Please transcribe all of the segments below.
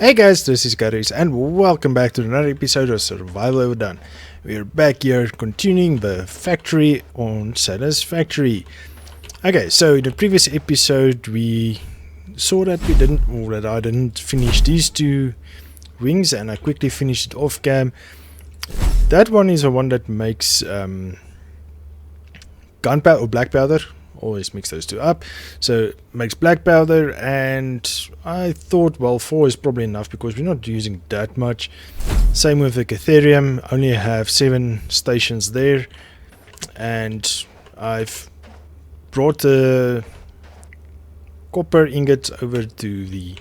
Hey guys, this is Garies and welcome back to another episode of Survival Overdone. We're back here continuing the factory on Satisfactory. Okay, so in the previous episode we saw that I didn't finish these two wings and I quickly finished it off cam. That one is the one that makes gunpowder or black powder. Always mix those two up. So it makes black powder, and I thought, well, 4 is probably enough because we're not using that much. Same with the Catherium, only have 7 stations there, and I've brought the copper ingots over to the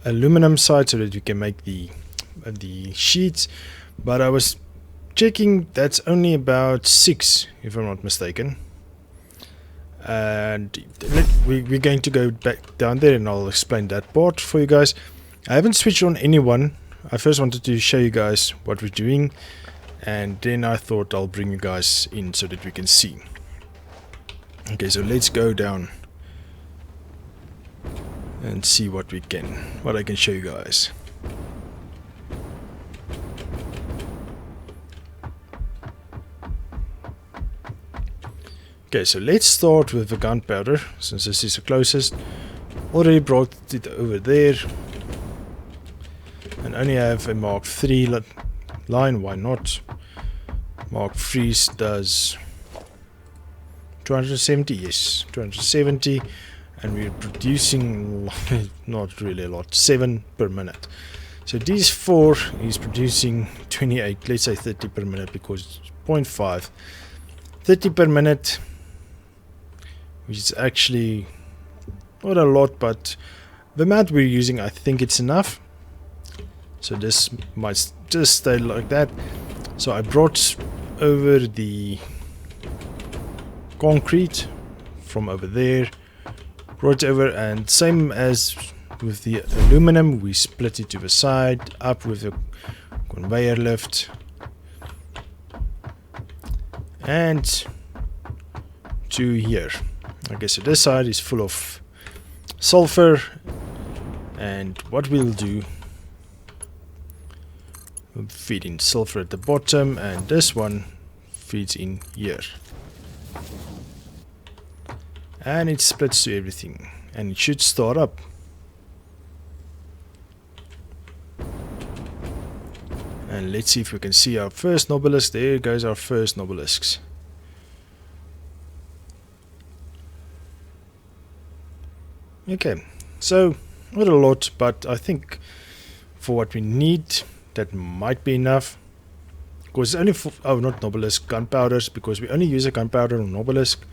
aluminum side so that we can make the sheets. But I was checking, that's only about 6 if I'm not mistaken. And we're going to go back down there and I'll explain that part for you guys. I haven't switched on anyone. I first wanted to show you guys what we're doing, and then I thought I'll bring you guys in so that we can see. Okay, so let's go down and see what I can show you guys. Okay, so let's start with the gunpowder, since this is the closest. Already brought it over there. And only have a Mark 3 line, why not? Mark 3 does 270, yes, 270. And we're producing, not really a lot, 7 per minute. So these 4 is producing 28, let's say 30 per minute because it's 0.5. 30 per minute. Which is actually not a lot, but the amount we're using, I think it's enough. So this might just stay like that. So I brought over the concrete from over there, brought over, and same as with the aluminum, we split it to the side, up with the conveyor lift, and to here. Okay, so this side is full of sulfur, and what we'll do, we'll feed in sulfur at the bottom, and this one feeds in here, and it splits to everything, and it should start up. And let's see if we can see our first obelisk. There goes our first obelisks. Okay, so not a lot, but I think for what we need, that might be enough. Because it's only for, not obelisk, gunpowders, because we only use a gunpowder on obelisk.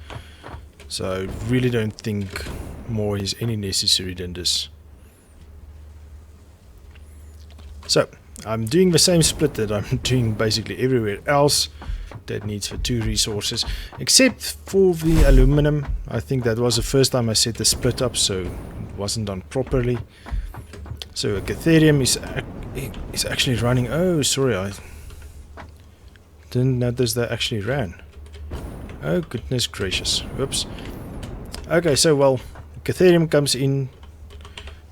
So I really don't think more is any necessary than this. So I'm doing the same split that I'm doing basically everywhere else that needs for 2 resources, except for the aluminum. I think that was the first time I set the split up, so it wasn't done properly. So a Catherium is actually running. Oh, sorry, I didn't notice that actually ran. Oh goodness gracious, whoops. Okay, so well, Catherium comes in,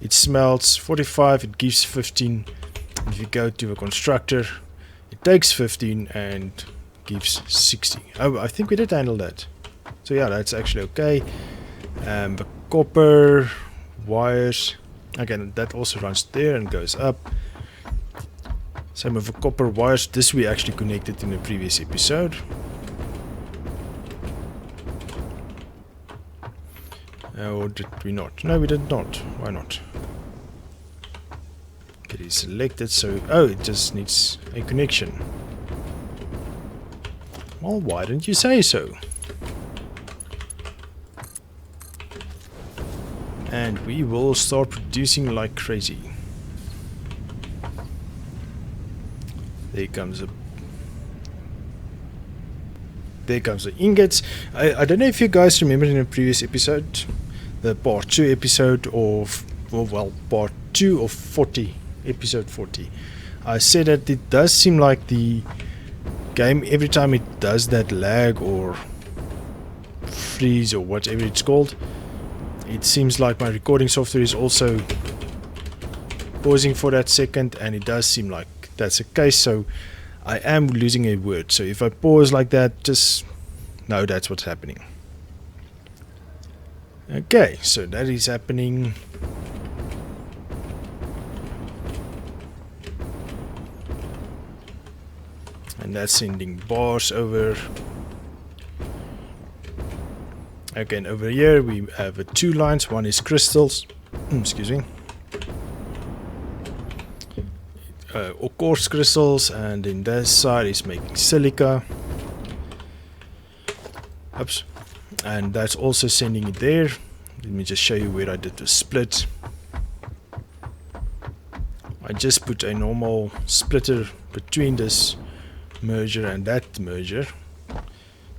it smelts 45, it gives 15. If you go to the constructor, it takes 15 and gives 60. Oh, I think we did handle that. So yeah, that's actually okay. The copper wires, again, that also runs there and goes up. Same with the copper wires. This we actually connected in the previous episode. Or did we not? No, we did not. Why not? Get it selected, so it just needs a connection. Well, why didn't you say so? And we will start producing like crazy. There comes the ingots. I don't know if you guys remember in the previous episode, the part 2 episode of, well, part 2 of 40, episode 40. I said that it does seem like the game, every time it does that lag or freeze or whatever it's called, it seems like my recording software is also pausing for that second, and it does seem like that's the case, so I am losing a word. So if I pause like that, just know that's what's happening. Okay, so that is happening. And that's sending bars over. Okay, and over here we have two lines. One is crystals. Excuse me. Or coarse crystals, and then this side is making silica. Oops. And that's also sending it there. Let me just show you where I did the split. I just put a normal splitter between this merger and that merger.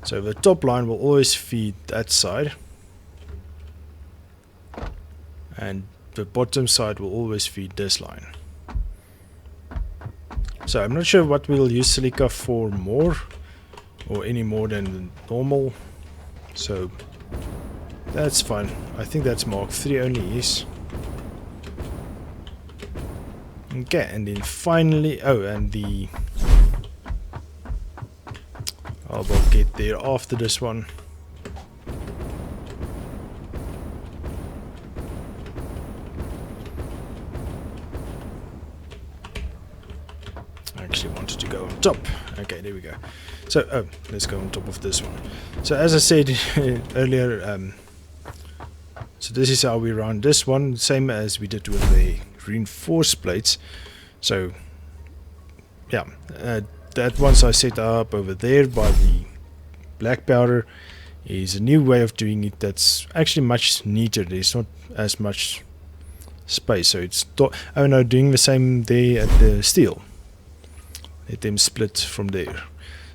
So the top line will always feed that side, and the bottom side will always feed this line. So I'm not sure what we'll use silica for more, or any more than the normal. So that's fine. I think that's Mark 3 only is. Okay, and then finally, oh, and the I will get there after this one. I actually wanted to go on top. Okay, there we go. So, let's go on top of this one. So, as I said earlier, so this is how we run this one, same as we did with the reinforced plates. So, yeah, that once I set up over there by the black powder is a new way of doing it that's actually much neater. There's not as much space, so it's doing the same there at the steel. Let them split from there.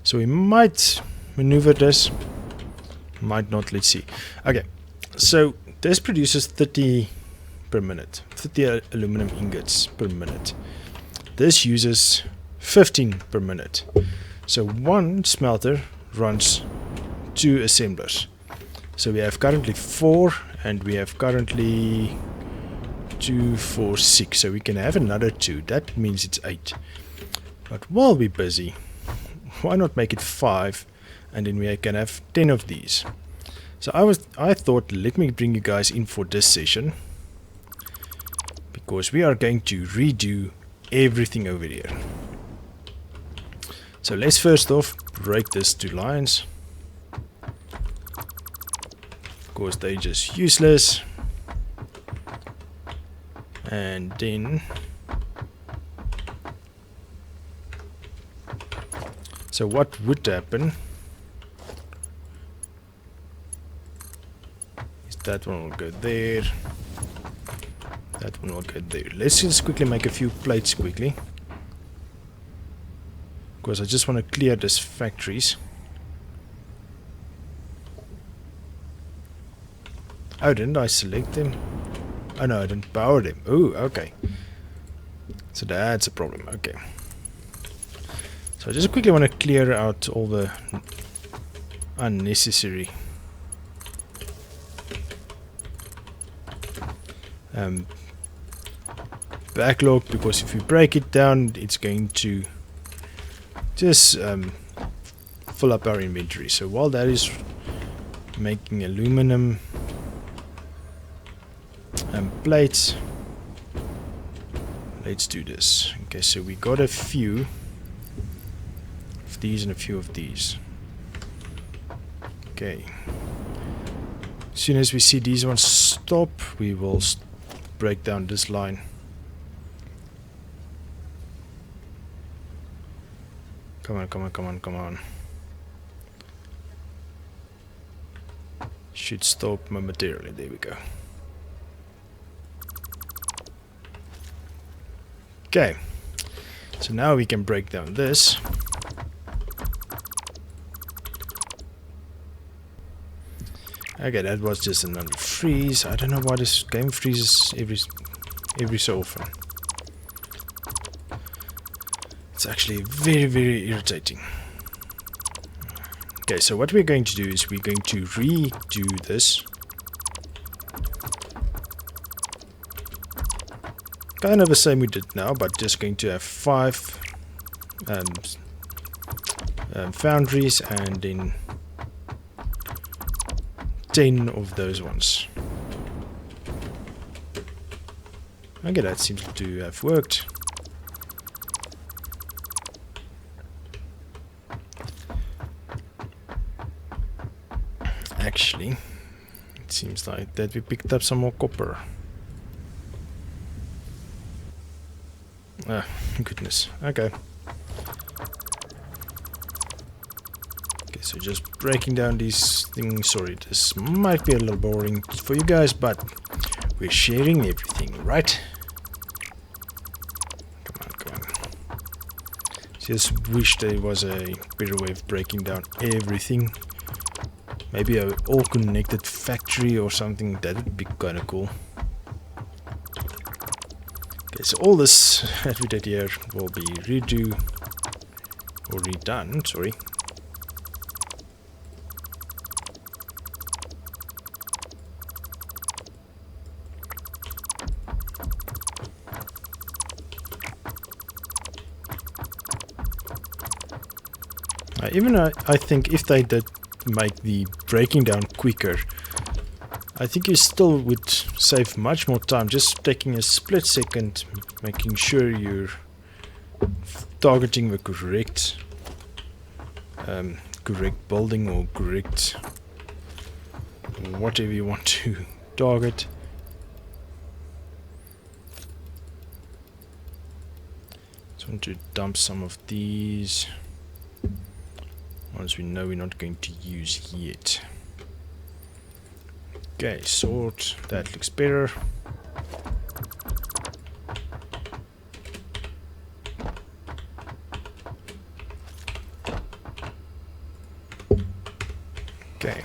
So we might maneuver this, might not, let's see. Okay, so this produces 30 per minute, 30 aluminum ingots per minute. This uses 15 per minute. So one smelter runs 2 assemblers. So we have currently 4, and we have currently 2, 4, 6. So we can have another 2. That means it's 8. But while we're busy, why not make it 5, and then we can have 10 of these. So I thought, let me bring you guys in for this session, because we are going to redo everything over here. So let's first off break this to lines, because they're just useless. And then so what would happen is that one will go there, that one will go there. Let's just quickly make a few plates quickly, because I just want to clear these factories. Oh, didn't I select them? Oh no, I didn't power them. Oh, okay. So that's a problem. Okay. So I just quickly want to clear out all the unnecessary backlog, because if you break it down, it's going to just fill up our inventory. So while that is making aluminum and plates, let's do this. Okay, so we got a few of these and a few of these. Okay, as soon as we see these ones stop, we will break down this line. Come on, come on, come on, come on. Should stop momentarily. There we go. Okay, so now we can break down this. Okay, that was just another freeze. I don't know why this game freezes every so often. It's actually very, very irritating. Okay, so what we're going to do is we're going to redo this. kind of the same we did now, but just going to have 5 foundries and then 10 of those ones. Okay, that seems to have worked. Actually, it seems like that we picked up some more copper. Ah, goodness. Okay. Okay, so just breaking down these things. Sorry, this might be a little boring for you guys, but we're sharing everything, right? Come on, come on. Just wish there was a better way of breaking down everything. Maybe a all-connected factory or something. That would be kind of cool. Okay, so all this that we did here will be redone, sorry. I think if they did make the breaking down quicker, I think you still would save much more time just taking a split second, making sure you're targeting the correct building or correct whatever you want to target. Just want to dump some of these ones we know we're not going to use yet. Okay, sort. That looks better. Okay.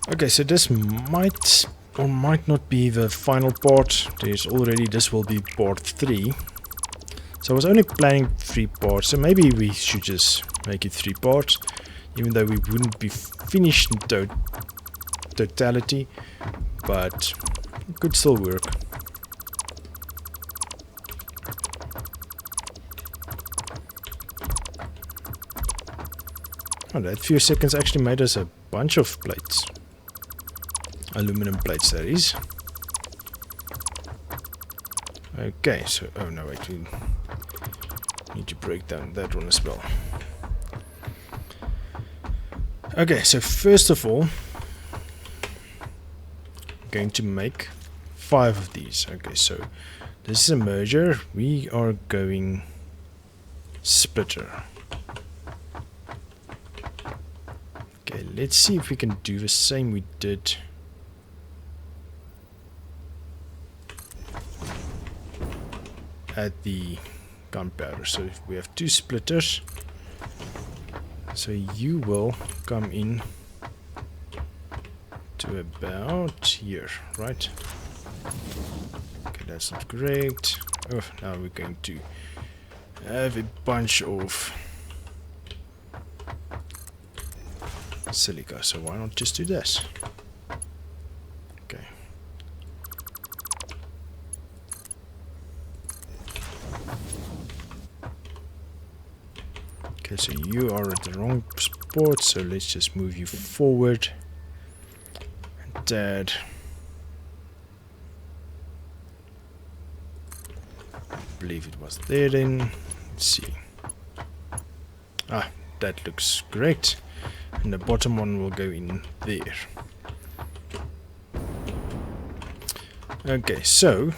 Okay, so this might or might not be the final part. This will be part 3. So I was only planning 3 parts, so maybe we should just make it 3 parts, even though we wouldn't be finished in totality, but it could still work. Oh, that few seconds actually made us a bunch of plates. Aluminum plates, that is. Okay, so, oh no, wait, we need to break down that one as well. Okay, so first of all, I'm going to make 5 of these. Okay, so this is a merger. We are going splitter. Okay, let's see if we can do the same we did. At the gunpowder. So if we have 2 splitters, so you will come in to about here, right? Okay, that's not great. Oh, now we're going to have a bunch of silica, so why not just do this? Okay. Okay, so you are at the wrong spot, so let's just move you forward. And that. I believe it was there then. Let's see. Ah, that looks great. And the bottom one will go in there. Okay, so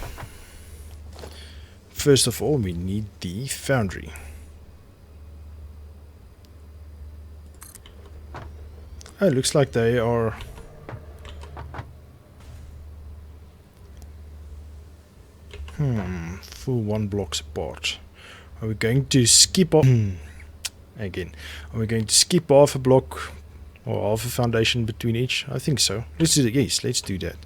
first of all we need the foundry. Oh, it looks like they are full 1 blocks apart. Are we going to skip off again? Are we going to skip half a block or half a foundation between each? I think so. Let's do it. Yes, let's do that.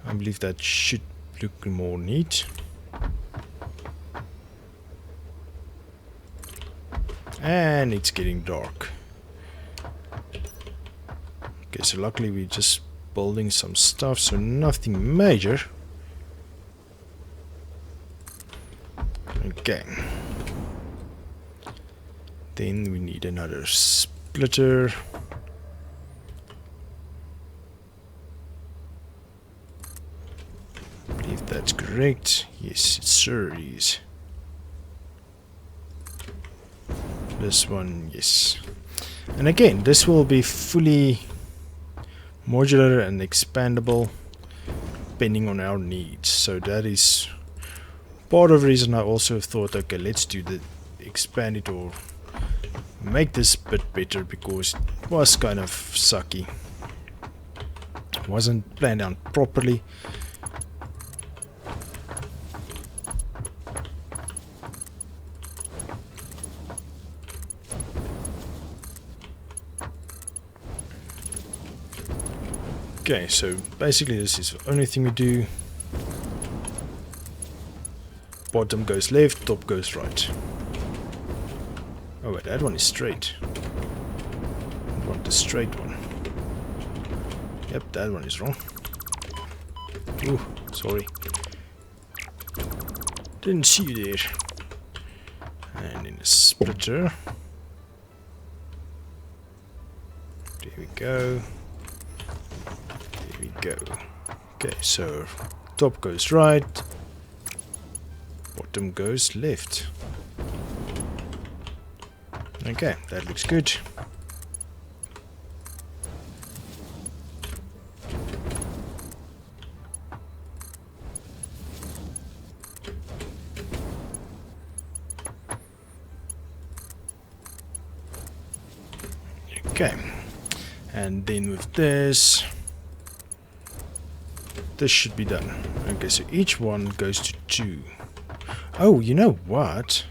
I believe that should look more neat. And it's getting dark. Okay, so luckily we're just building some stuff, so nothing major. Okay. Then we need another splitter. I believe that's correct. Yes, it sure is. This one, yes. And again, this will be fully modular and expandable depending on our needs. So that is part of the reason I also thought, okay, let's do the expand it or make this bit better, because it was kind of sucky. It wasn't planned out properly. Okay, so basically this is the only thing we do. Bottom goes left, top goes right. Oh wait, that one is straight. I want the straight one. Yep, that one is wrong. Ooh, sorry. Didn't see you there. And in a splitter. There we go. There we go. Okay, so top goes right. Bottom goes left. Okay, that looks good. Okay, and then with this should be done. Okay, so each one goes to 2. Oh, you know what?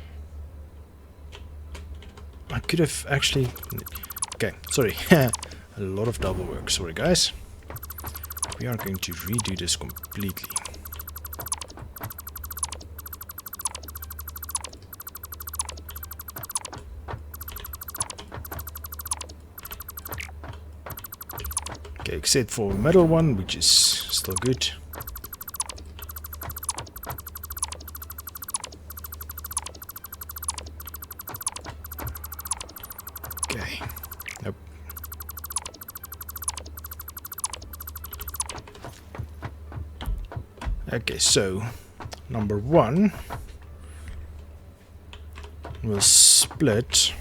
I could have actually... Okay, sorry. A lot of double work. Sorry, guys. We are going to redo this completely. Okay, except for the middle one, which is still good. Okay. Nope. Okay, so number 1 will split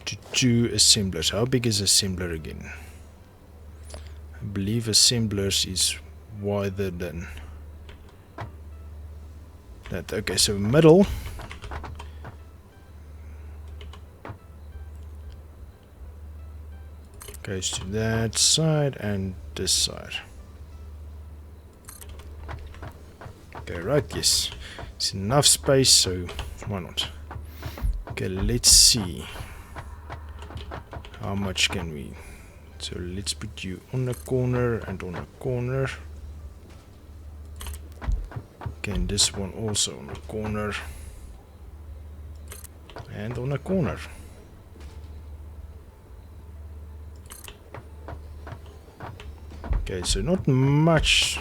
to 2 assemblers. How big is assembler again? I believe assemblers is wider than that. Okay, so middle goes to that side and this side. Okay, right, yes. It's enough space, so why not? Okay, let's see. How much can we? So let's put you on a corner and on a corner. Okay, and this one also on a corner. And on a corner. Okay, so not much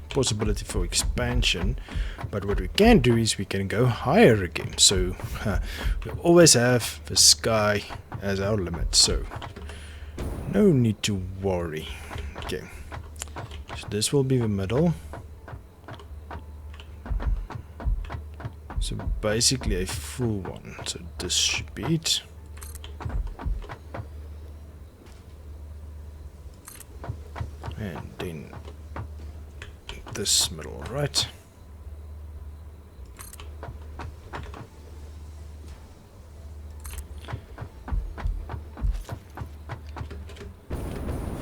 possibility for expansion, but what we can do is we can go higher again. So we always have the sky as our limit, so no need to worry. Okay, so this will be the middle. So basically a full one, so this should be it. And then this middle, right?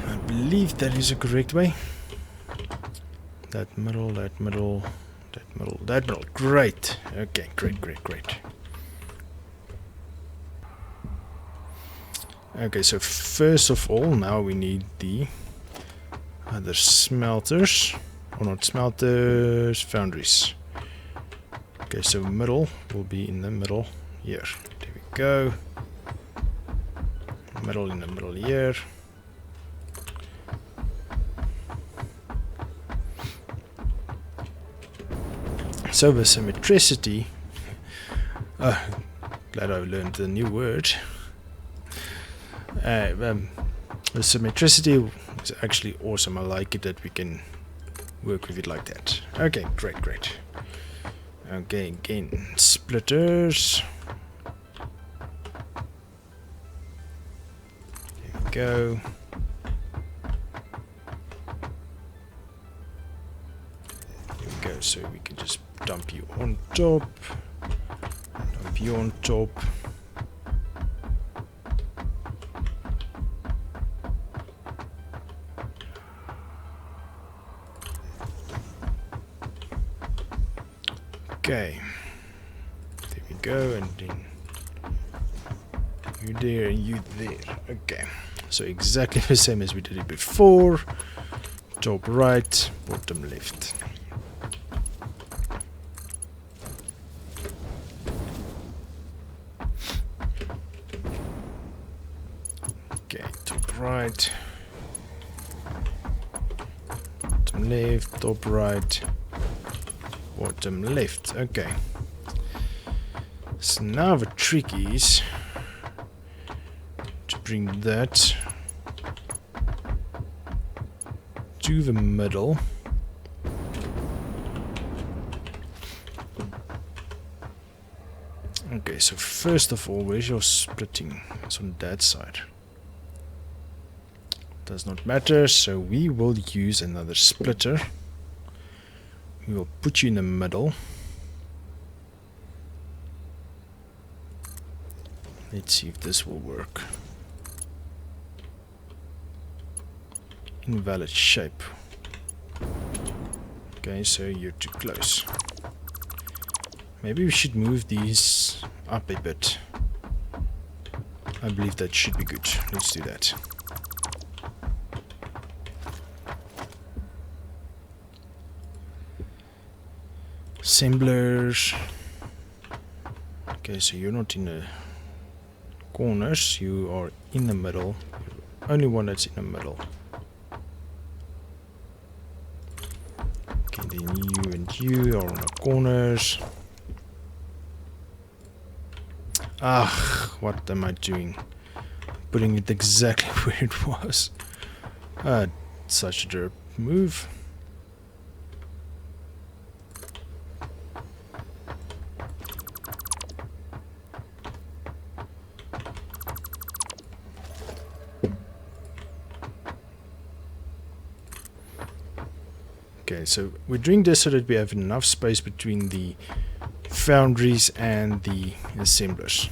I believe that is a correct way. That middle, that middle, that middle, that middle. Great. Okay, great, great, great. Okay, so first of all, now we need the other smelters. Or not smelters, foundries. Okay, so middle will be in the middle here. There we go. Middle in the middle here. So the symmetricity, glad I learned the new word. The symmetricity is actually awesome. I like it that we can work with it like that. Okay, great. Okay, again, splitters. There we go. So we can just dump you on top, dump you on top. Okay, there we go, and then you there and you there. Okay, so exactly the same as we did it before. Top right, bottom left. Right, bottom left, top right, bottom left. Okay, so now the trick is to bring that to the middle. Okay, so first of all, where's your splitting? It's on that side. Does not matter, so we will use another splitter. We will put you in the middle. Let's see if this will work. Invalid shape. Okay, so you're too close. Maybe we should move these up a bit. I believe that should be good. Let's do that. Assemblers. Okay, so you're not in the corners, you are in the middle. You're the only one that's in the middle. Okay, then you and you are on the corners. Ah, what am I doing? Putting it exactly where it was. Such a derp move. Okay, so we're doing this so that we have enough space between the foundries and the assemblers.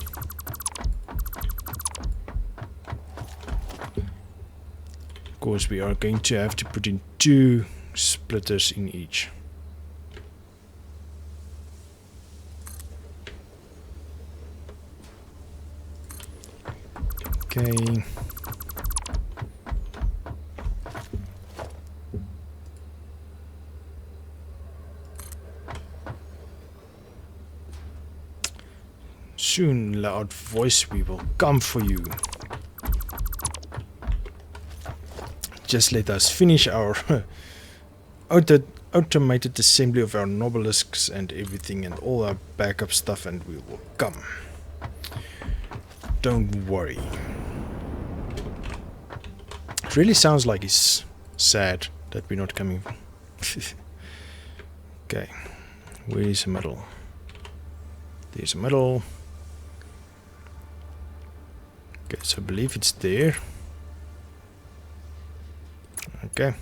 Of course, we are going to have to put in 2 splitters in each. Okay. Soon, loud voice, we will come for you. Just let us finish our automated assembly of our nobelisks and everything and all our backup stuff, and we will come. Don't worry. It really sounds like he's sad that we're not coming. Okay, where's the middle? There's a middle. Okay, so I believe it's there. Okay.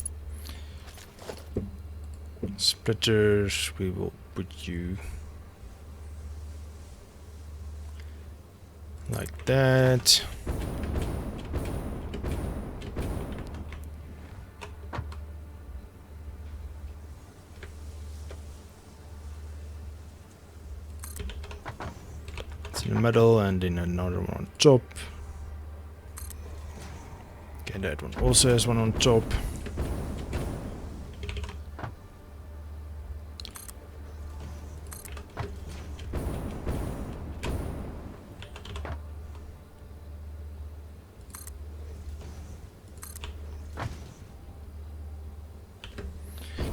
Splitters, we will put you like that. It's in the middle and then another one on top. Okay, that one also has one on top.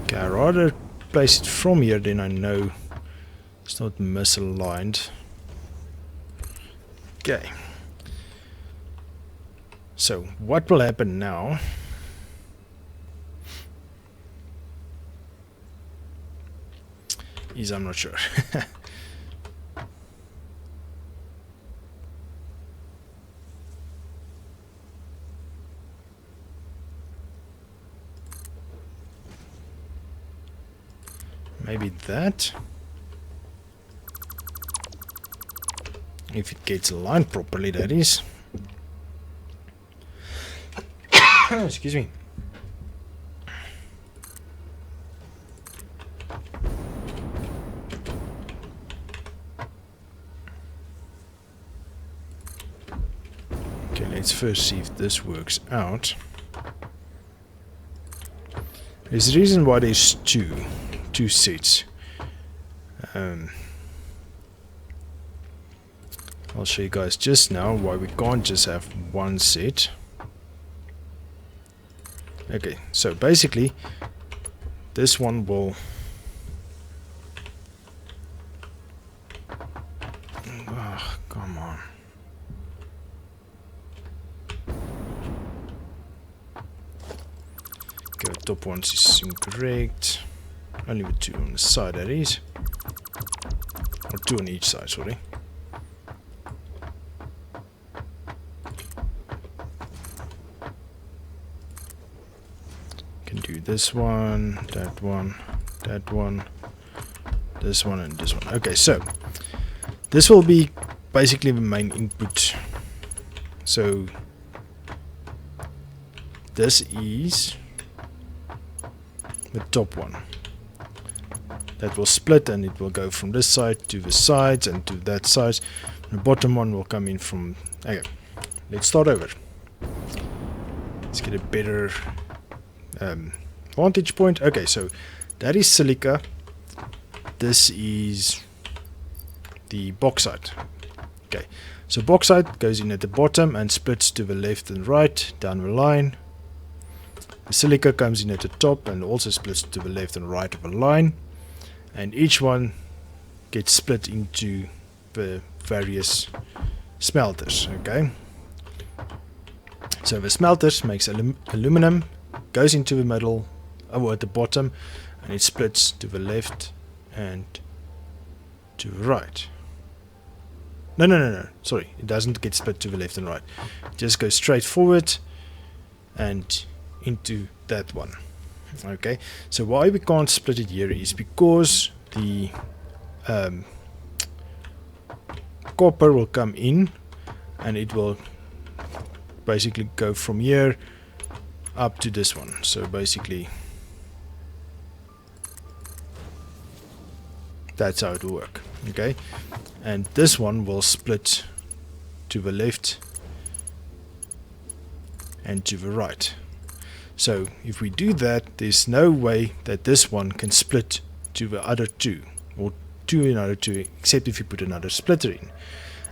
Okay, I'd rather place it from here, then I know It's not misaligned. Okay. So what will happen now? Is I'm not sure. Maybe that. If it gets aligned properly, that is. Excuse me. Okay, let's first see if this works out. There's a reason why there's two sets. I'll show you guys just now why we can't just have one set. Okay, so basically this one will come on. Okay, top one is incorrect. Only with 2 on the side, that is. Or 2 on each side, sorry. Can do this one, that one, that one, this one, and this one. Okay, so this will be basically the main input. So this is the top one. That will split and it will go from this side to the sides and to that side. The bottom one will come in from... Okay, let's start over. Let's get a better vantage point. Okay, so that is silica. This is the bauxite. Okay, so bauxite goes in at the bottom and splits to the left and right down the line. The silica comes in at the top and also splits to the left and right of the line. And each one gets split into the various smelters. Okay, so the smelters makes aluminum, goes into the middle or at the bottom, and it splits to the left and to the right. No, sorry, it doesn't get split to the left and right. It just goes straight forward and into that one. Okay, so why we can't split it here is because the copper will come in and it will basically go from here up to this one. So basically that's how it will work. Okay, and this one will split to the left and to the right. So if we do that, there's no way that this one can split to the other two, or to another two, except if you put another splitter in,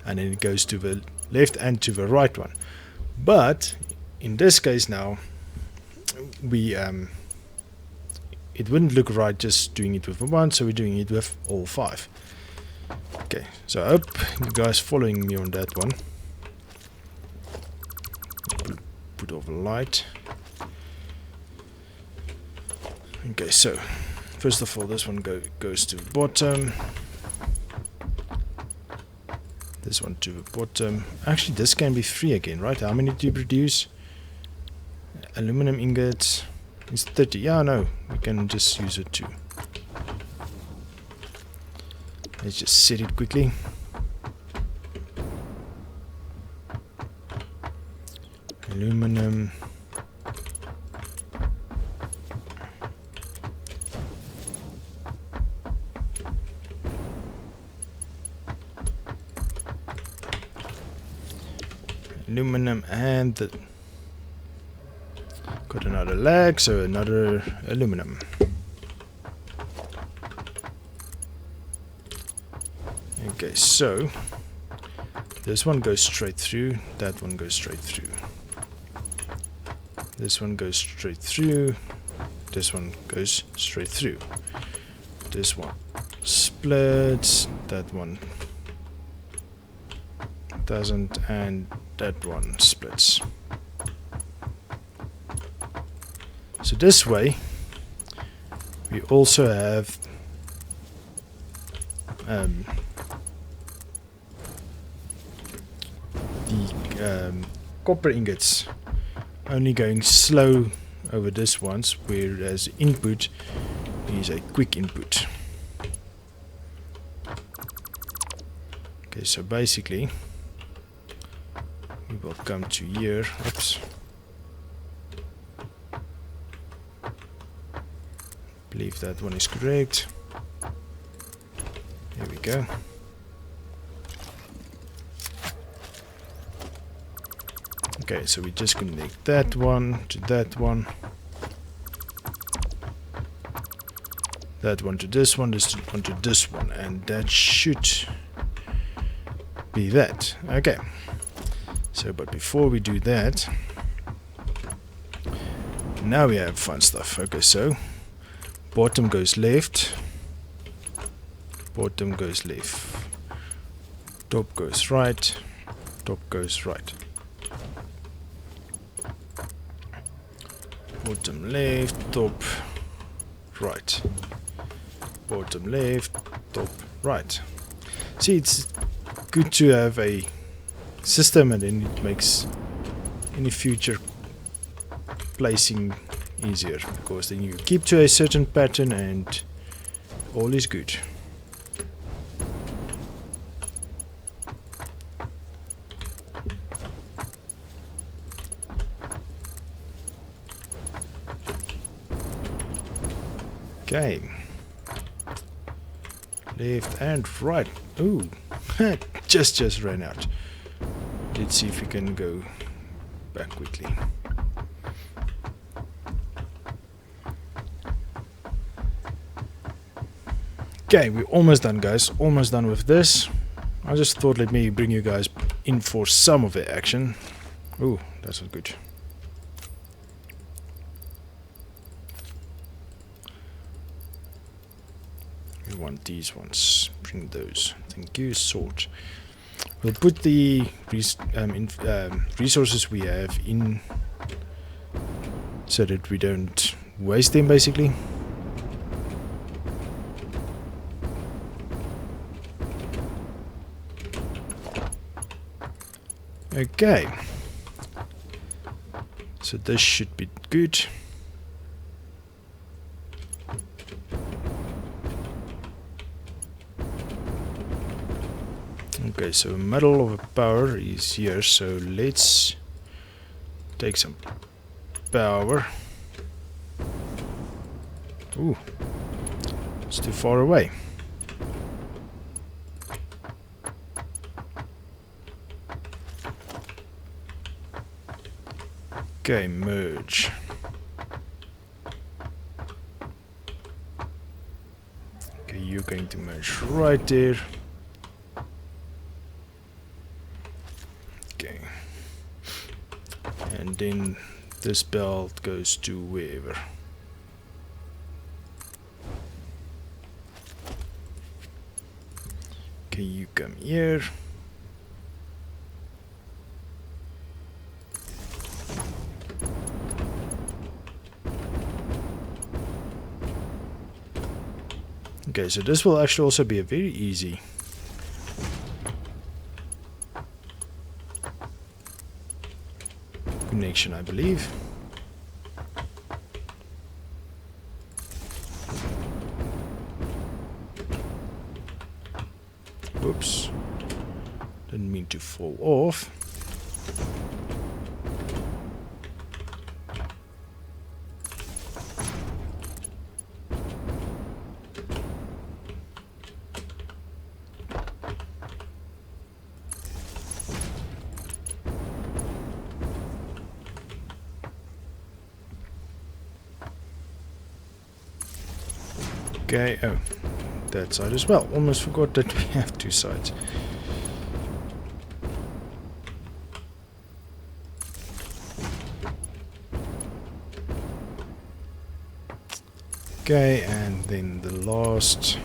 and then it goes to the left and to the right one. But in this case now, we it wouldn't look right just doing it with one, so we're doing it with all 5. Okay, so I hope you guys following me on that one. Put off the light. Okay, so first of all, this one goes to the bottom. This one to the bottom. Actually, this can be 3 again, right? How many do you produce? Aluminum ingots is 30. Yeah, no, we can just use it too. Let's just set it quickly. Aluminum. Aluminum, and got another lag, so another aluminum. Okay, so this one goes straight through, that one goes straight through, this one goes straight through, this one goes straight through. This one splits, that one doesn't, and that one splits. So this way we also have the copper ingots only going slow over this ones, whereas input is a quick input. Okay, so basically we will come to here. Oops. Believe that one is correct. Here we go. Okay, so we just connect that one to that one. That one to this one to this one, and that should be that. Okay. So, but before we do that, now we have fun stuff. Okay, so bottom goes left, bottom goes left, top goes right, top goes right. Bottom left, top right. Bottom left, top right. See, it's good to have a system, and then it makes any future placing easier, because then you keep to a certain pattern and all is good. Okay, left and right. Ooh, just ran out. Let's see if we can go back quickly. Okay, we're almost done, guys. Almost done with this. I just thought let me bring you guys in for some of the action. Ooh, that's not good. We want these ones. Bring those. Thank you. Sort. We'll put the resources we have in so that we don't waste them, basically. Okay. So this should be good. Okay, so middle of a power is here, so let's take some power. Ooh, it's too far away. Okay, merge. Okay, you're going to merge right there. Okay. And then this belt goes to wherever. Okay, you come here. Okay, so this will actually also be a very easy connection, I believe. Oops. Didn't mean to fall off. Okay, oh, that side as well. Almost forgot that we have two sides. Okay, and then the last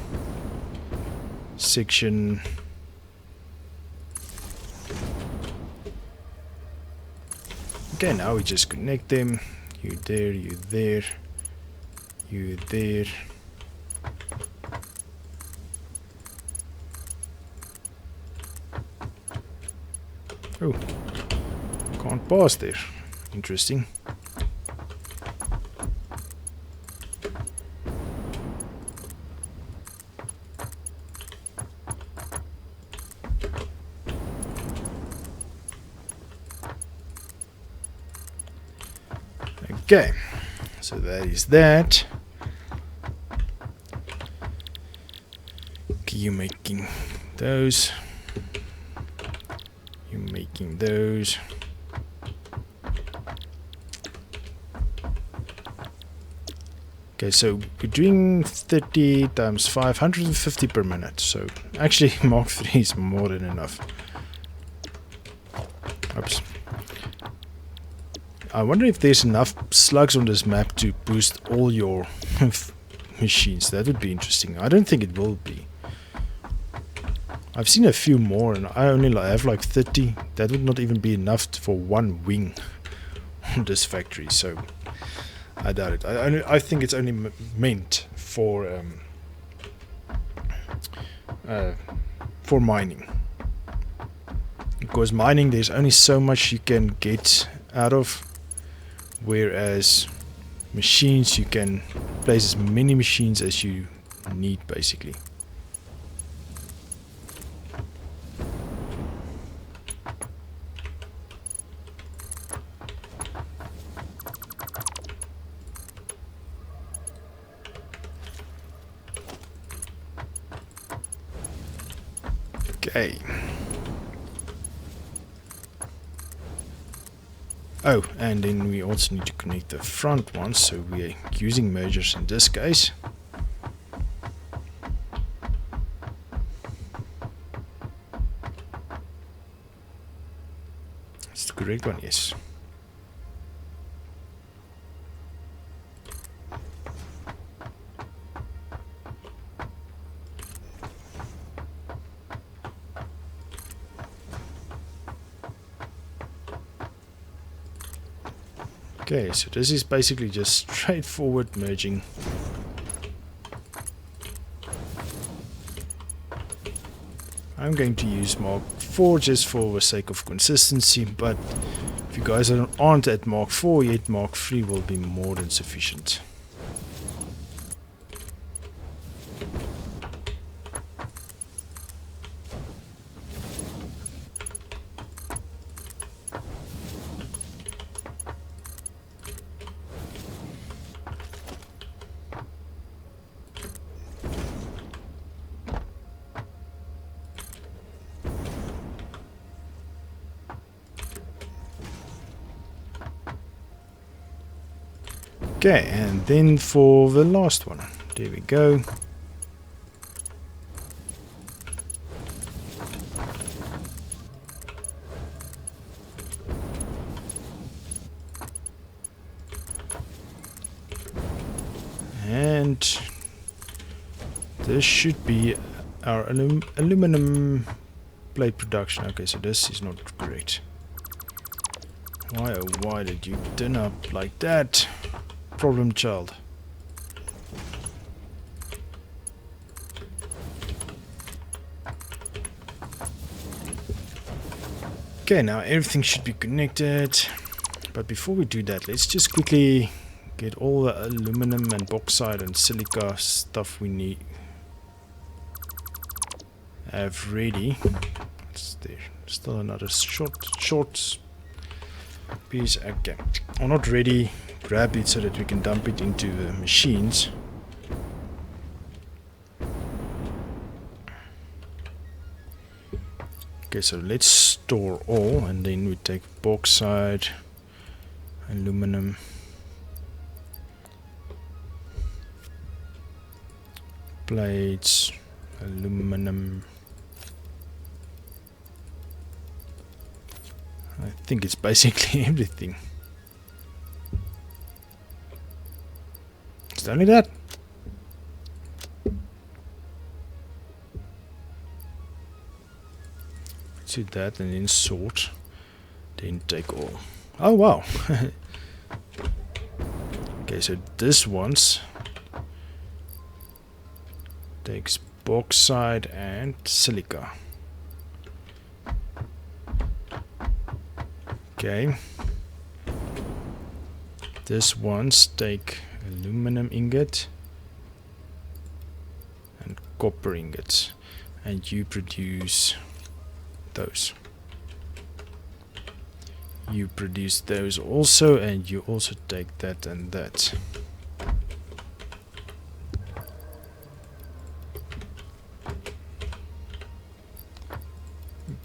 section. Okay, now we just connect them. You there, you there, you there. Oh, can't pass there. Interesting. Okay, so that is that. Okay, you're making those. You're making those. Okay, so we're doing 30 times 550 per minute. So actually Mark 3 is more than enough. Oops. I wonder if there's enough slugs on this map to boost all your machines. That would be interesting. I don't think it will be. I've seen a few more and I only have like 30. That would not even be enough for one wing on this factory. So I doubt it. I think it's only meant for mining. Because mining, there's only so much you can get out of. Whereas machines, you can place as many machines as you need, basically. Okay. Oh, and then we also need to connect the front ones, so we're using mergers in this case. That's the correct one, yes. Okay, so this is basically just straightforward merging. I'm going to use Mark 4 just for the sake of consistency, but if you guys aren't at Mark 4 yet, Mark 3 will be more than sufficient. Okay, and then for the last one, there we go. And this should be our aluminum plate production. Okay, so this is not correct. Why oh why did you turn up like that? Problem child. Okay, now everything should be connected. But before we do that, let's just quickly get all the aluminum and bauxite and silica stuff we need have ready. It's there. Still another short piece. Okay. I'm not ready. Grab it so that we can dump it into the machines. Okay, so let's store all, and then we take bauxite, aluminum, plates, aluminum. I think it's basically everything. Is it only that? to that and then sort, then take all. Oh wow. Okay, so this one's takes bauxite and silica. Okay, this one's take aluminum ingot and copper ingots, and you produce those. You produce those also, and you also take that and that.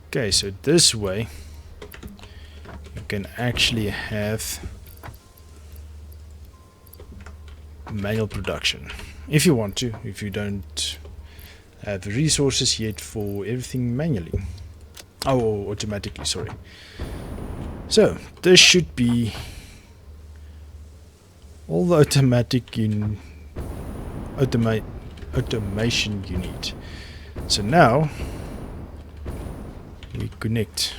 Okay, so this way you can actually have manual production if you want to, if you don't have resources yet for everything manually. Oh, automatically, sorry. So this should be all the automation you need. So now we connect.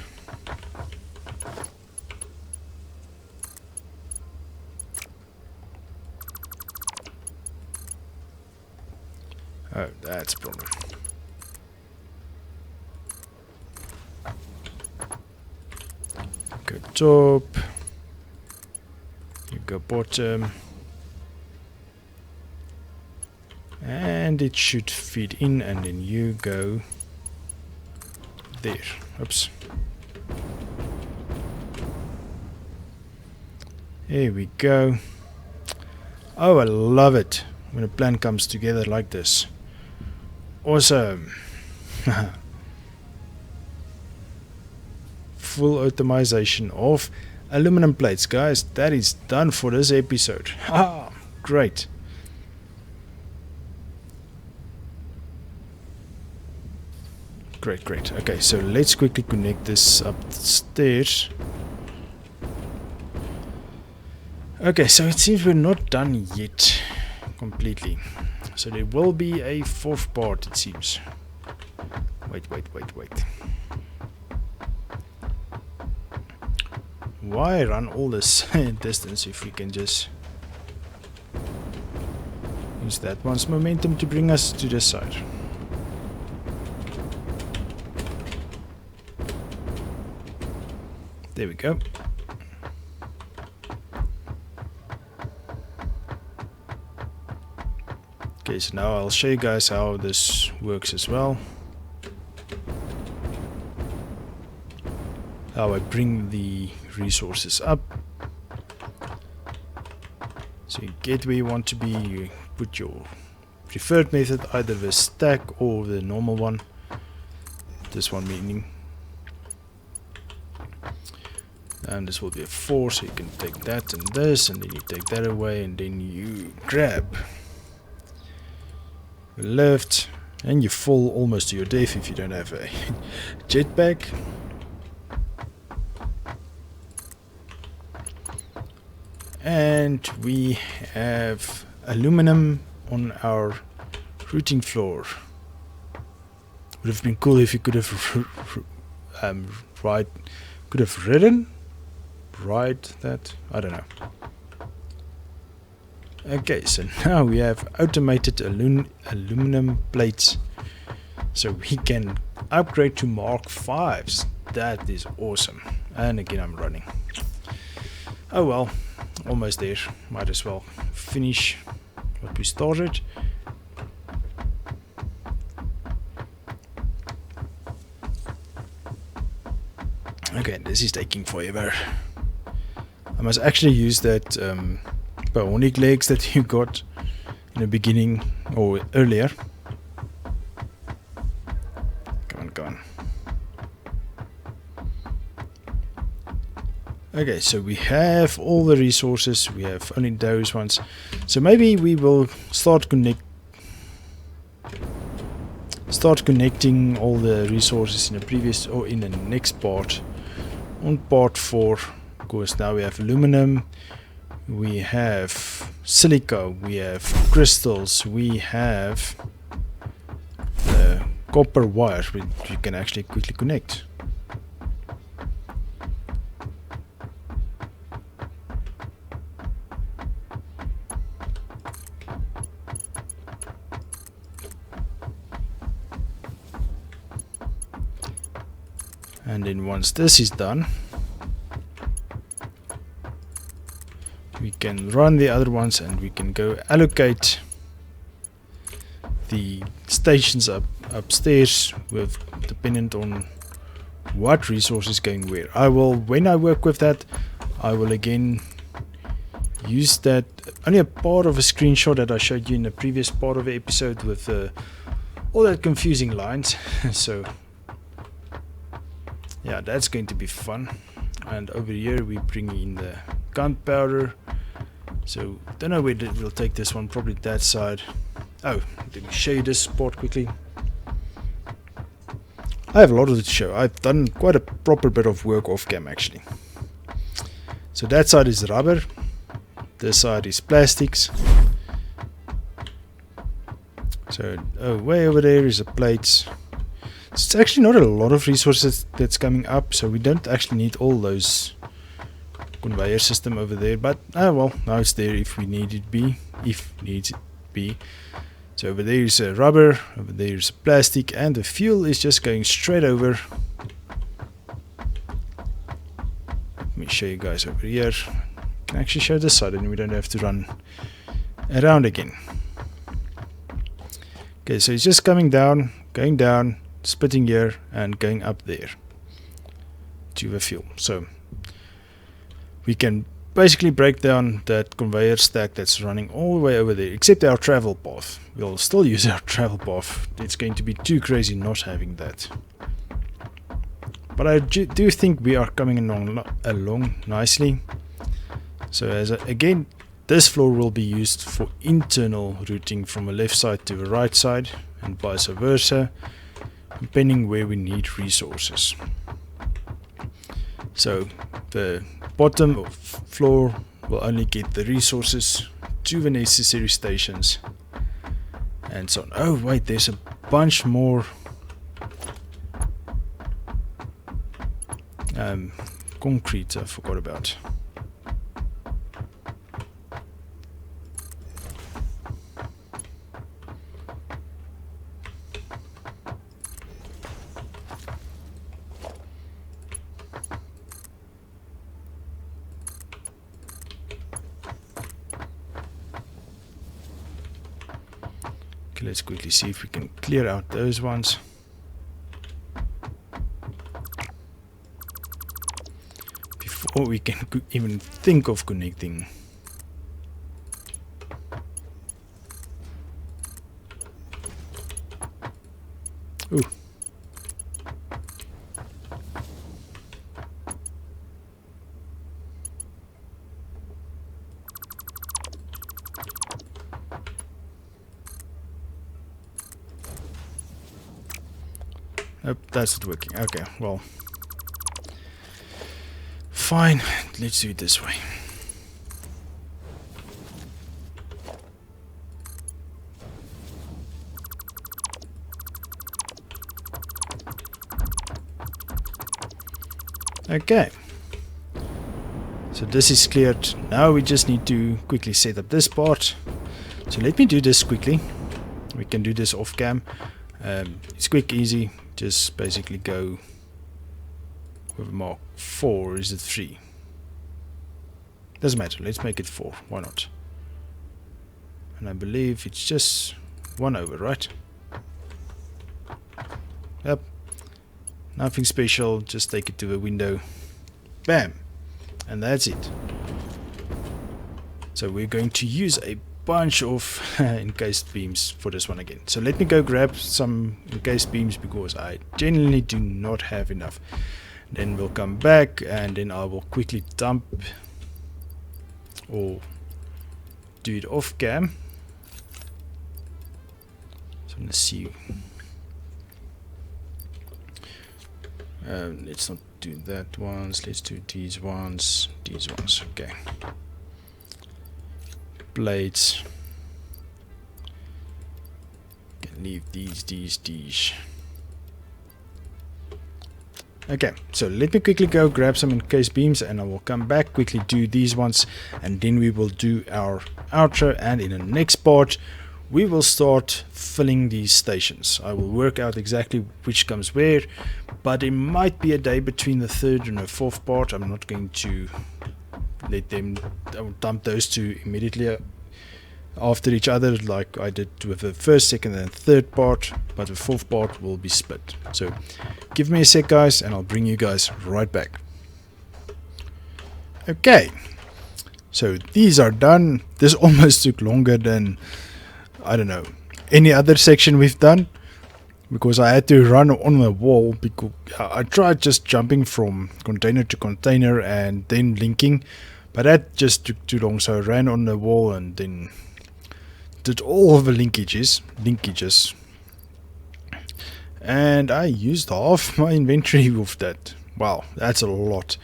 Oh, that's a problem. Go top, you go bottom, and it should fit in, and then you go there. Oops. There we go. Oh, I love it when a plan comes together like this. Awesome. Full automation of aluminum plates, guys. That is done for this episode. Ah, great. Great. Okay, so let's quickly connect this upstairs. Okay, so it seems we're not done yet completely. So there will be a fourth part, it seems. Wait. Why run all this distance if we can just use that one's momentum to bring us to this side? There we go. Okay, so now I'll show you guys how this works as well. How I bring the resources up. So you get where you want to be, you put your preferred method, either the stack or the normal one. This one meaning. And this will be a 4, so you can take that and this, and then you take that away, and then you grab, lift, and you fall almost to your death if you don't have a jetpack. And we have aluminum on our routing floor. Would have been cool if you could have ride that, I don't know. Okay, so now we have automated aluminum plates, so we can upgrade to Mark 5s. That is awesome. And again, I'm running. Oh well, almost there. Might as well finish what we started. Okay, this is taking forever. I must actually use that bionic legs that you got in the beginning or earlier. Come on. Okay, so we have all the resources. We have only those ones. So maybe we will start connecting all the resources in the previous or in the next part. On part 4, of course, now we have aluminum, we have silica, we have crystals, we have copper wires which you can actually quickly connect. And then once this is done, we can run the other ones and we can go allocate the stations upstairs with dependent on what resources going where. When I work with that, I will again use that, only a part of a screenshot that I showed you in the previous part of the episode with all that confusing lines. So yeah, that's going to be fun. And over here we bring in the gunpowder. So don't know where we'll take this one, probably that side. Oh, let me show you this spot quickly. I have a lot to show. I've done quite a proper bit of work off cam actually. So that side is rubber, this side is plastics. So way over there is a plates. So it's actually not a lot of resources that's coming up, so we don't actually need all those conveyor system over there, but well, now it's there if we need it be, if needs it be. So over there is a rubber, over there is a plastic, and the fuel is just going straight over. Let me show you guys over here. I can actually show this side and we don't have to run around again. Okay, so it's just coming down, going down, splitting here and going up there to the fuel. So we can basically break down that conveyor stack that's running all the way over there, except our travel path. We'll still use our travel path. It's going to be too crazy not having that. But I do think we are coming along nicely. So again, this floor will be used for internal routing from the left side to the right side and vice versa, depending where we need resources. So the bottom floor will only get the resources to the necessary stations and so on. Oh wait, there's a bunch more concrete I forgot about. Let's quickly see if we can clear out those ones. Before we can even think of connecting. Ooh. Nope, that's not working. Okay, well, fine, let's do it this way. Okay, so this is cleared. Now we just need to quickly set up this part. So let me do this quickly. We can do this off cam. It's quick, easy. Just basically go with mark 4. Is it 3? Doesn't matter. Let's make it 4. Why not? And I believe it's just 1 over, right? Yep. Nothing special. Just take it to the window. Bam. And that's it. So we're going to use a bunch of encased beams for this one again. So let me go grab some encased beams because I genuinely do not have enough. Then we'll come back and then I will quickly dump or do it off cam. So let's see. Let's not do that ones. Let's do these ones. These ones. Okay. Plates. Can leave these. Okay, so let me quickly go grab some encased beams and I will come back, quickly do these ones, and then we will do our outro, and in the next part we will start filling these stations. I will work out exactly which comes where, but it might be a day between the third and the fourth part. I'm not going to let them dump those two immediately after each other like I did with the first, second and third part, but the fourth part will be split. So give me a sec, guys, and I'll bring you guys right back. Okay, so these are done. This almost took longer than, I don't know, any other section we've done, because I had to run on the wall, because I tried just jumping from container to container and then linking, but that just took too long, so I ran on the wall and then did all of the linkages, and I used half my inventory with that. Wow, that's a lot.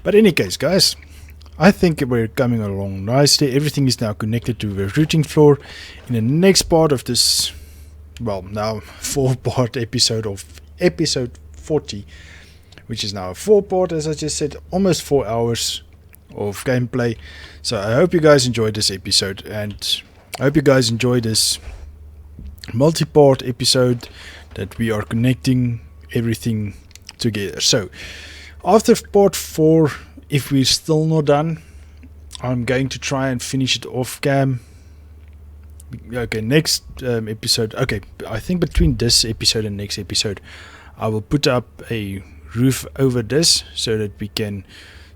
But in any case, guys, I think we're coming along nicely. Everything is now connected to the routing floor. In the next part of this, well, now 4-part episode of episode 40, which is now a 4-part, as I just said, almost 4 hours of gameplay. So I hope you guys enjoyed this episode, and I hope you guys enjoyed this multi-part episode that we are connecting everything together. So after part 4, if we're still not done, I'm going to try and finish it off cam. Okay, next episode. Okay, I think between this episode and next episode, I will put up a roof over this so that we can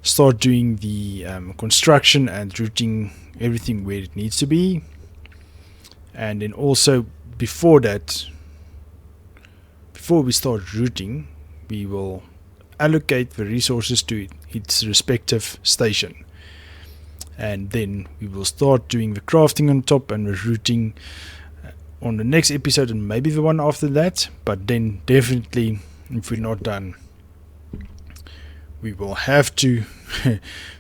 start doing the construction and routing everything where it needs to be. And then also before that, before we start routing, we will allocate the resources to its respective station, and then we will start doing the crafting on top and the routing on the next episode and maybe the one after that. But then definitely, if we're not done, we will have to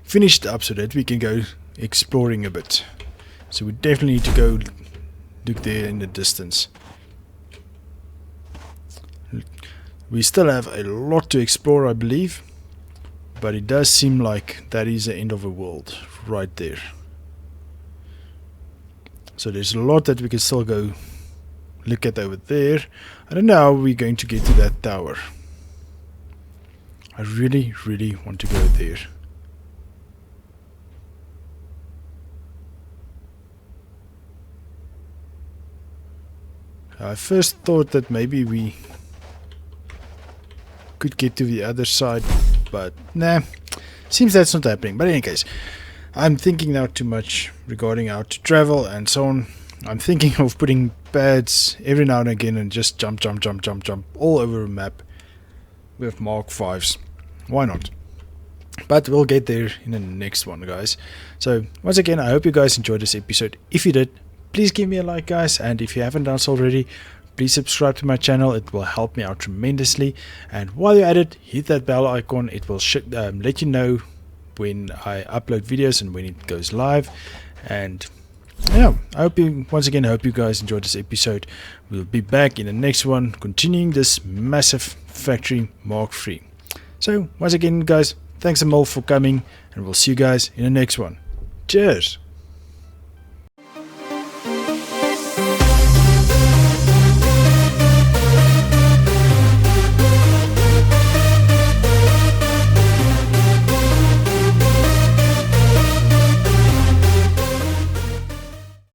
finish it up so that we can go exploring a bit. So we definitely need to go look there in the distance. We still have a lot to explore, I believe, but it does seem like that is the end of the world right there. So there's a lot that we can still go look at over there. I don't know how we're going to get to that tower. I really want to go there. I first thought that maybe we could get to the other side, but nah, seems that's not happening. But in any case, I'm thinking now too much regarding how to travel and so on. I'm thinking of putting pads every now and again and just jump all over the map with Mark 5s. Why not? But we'll get there in the next one, guys. So once again, I hope you guys enjoyed this episode. If you did, please give me a like, guys, and if you haven't done so already, please subscribe to my channel. It will help me out tremendously. And while you're at it, hit that bell icon. It will let you know when I upload videos and when it goes live. And yeah, I hope you, once again, I hope you guys enjoyed this episode. We'll be back in the next one, continuing this massive factory Mark III. So once again, guys, thanks a mole for coming, and we'll see you guys in the next one. Cheers!